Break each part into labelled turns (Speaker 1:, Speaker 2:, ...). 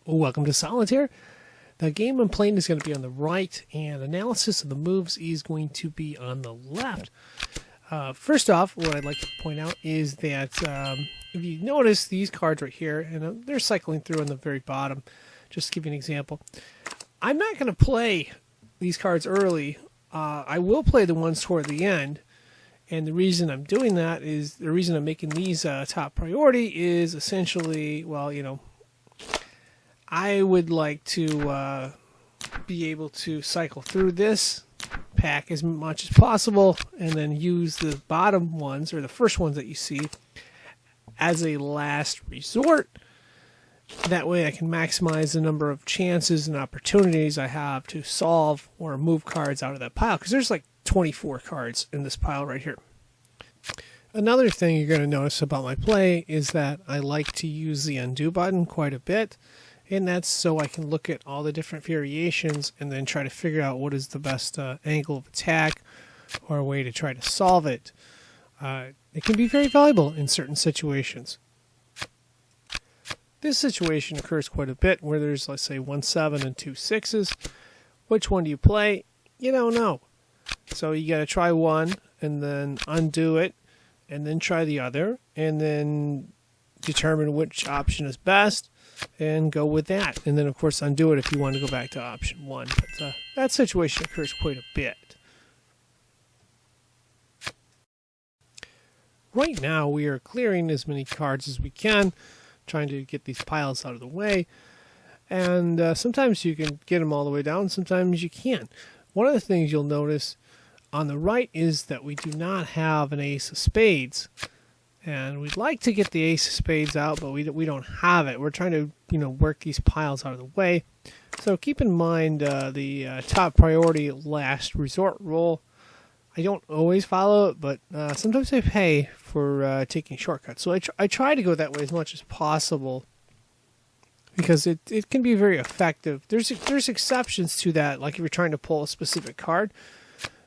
Speaker 1: Welcome to Solitaire. The game I'm playing is going to be on the right, and analysis of the moves is going to be on the left. First off, what I'd like to point out is that if you notice these cards right here, and they're cycling through on the very bottom, just to give you an example, I'm not going to play these cards early. I will play the ones toward the end, and the reason I'm doing that is, the reason I'm making these top priority is essentially, well, I would like to be able to cycle through this pack as much as possible and then use the bottom ones, or the first ones that you see, as a last resort. That way I can maximize the number of chances and opportunities I have to solve or move cards out of that pile, because there's like 24 cards in this pile right here. Another thing you're going to notice about my play is that I like to use the undo button quite a bit. And that's so I can look at all the different variations and then try to figure out what is the best angle of attack or a way to try to solve it. It can be very valuable in certain situations. This situation occurs quite a bit where there's, let's say, 1 7 and 2 6s. Which one do you play? You don't know. So you got to try one and then undo it and then try the other and then determine which option is best and go with that. And then, of course, undo it if you want to go back to option 1. But that situation occurs quite a bit. Right now, we are clearing as many cards as we can, trying to get these piles out of the way. And sometimes you can get them all the way down, sometimes you can't. One of the things you'll notice on the right is that we do not have an ace of spades. And we'd like to get the ace of spades out, but we don't have it. We're trying to work these piles out of the way. So keep in mind the top priority last resort rule. I don't always follow it, but sometimes I pay for taking shortcuts. So I try to go that way as much as possible, because it can be very effective. There's exceptions to that, like if you're trying to pull a specific card,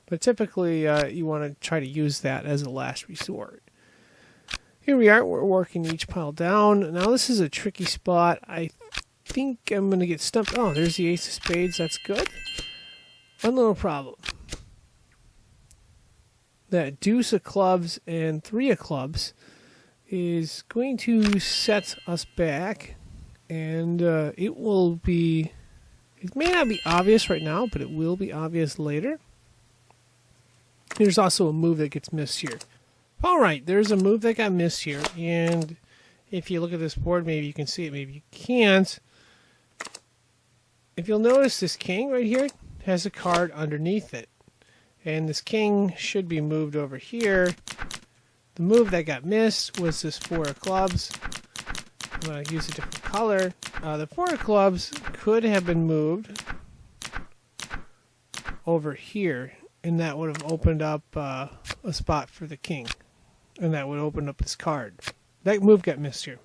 Speaker 1: but typically you want to try to use that as a last resort. Here we are, we're working each pile down. Now this is a tricky spot. I think I'm going to get stumped. Oh, there's the ace of spades, that's good. One little problem. That deuce of clubs and 3 of clubs is going to set us back. And it may not be obvious right now, but it will be obvious later. There's also a move that gets missed here. Alright, there's a move that got missed here, and if you look at this board, maybe you can see it, maybe you can't. If you'll notice, this king right here has a card underneath it, and this king should be moved over here. The move that got missed was this 4 of clubs. I'm going to use a different color. The 4 of clubs could have been moved over here, and that would have opened up a spot for the king. And that would open up his card. That move got missed here.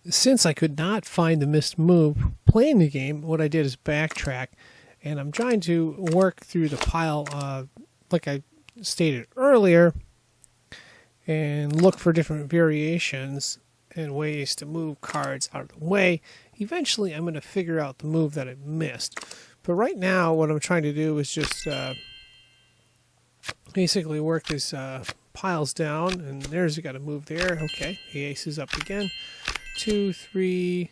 Speaker 1: Since I could not find the missed move playing the game, what I did is backtrack, and I'm trying to work through the pile, like I stated earlier, and look for different variations and ways to move cards out of the way. Eventually, I'm going to figure out the move that I missed. But right now, what I'm trying to do is just basically work this piles down, and there's got to move there. Okay, the ace is up again. 2, 3.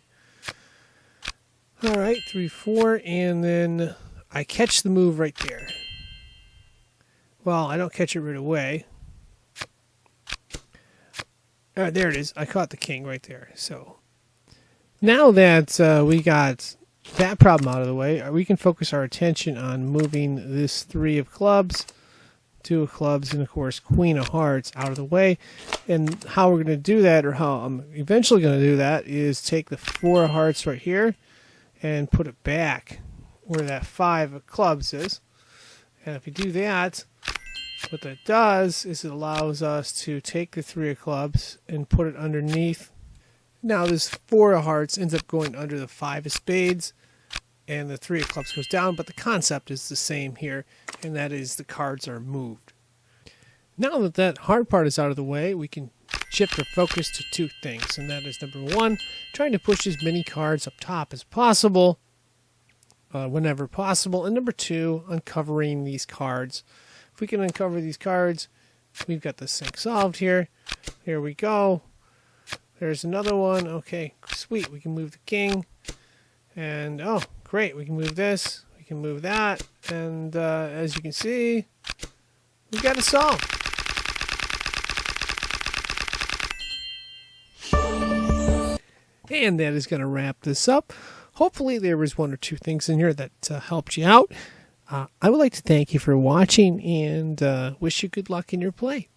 Speaker 1: All right, 3, 4, and then I catch the move right there. Well, I don't catch it right away. There it is. I caught the king right there. So now that we got that problem out of the way, we can focus our attention on moving this 3 of clubs, 2 of clubs, and of course queen of hearts out of the way. And how we're going to do that, or how I'm eventually going to do that, is take the 4 of hearts right here and put it back where that 5 of clubs is. And if we do that, what that does is it allows us to take the 3 of clubs and put it underneath. Now this 4 of hearts ends up going under the 5 of spades, and the 3 of clubs goes down, but the concept is the same here, and that is the cards are moved. Now that that hard part is out of the way, we can shift our focus to two things, and that is number one, trying to push as many cards up top as possible, whenever possible, and number two, uncovering these cards. If we can uncover these cards, we've got this thing solved here. Here we go. There's another one. Okay, sweet. We can move the king. And, oh, great. We can move this. We can move that. And as you can see, we got it solved. And that is going to wrap this up. Hopefully there was one or two things in here that helped you out. I would like to thank you for watching and wish you good luck in your play.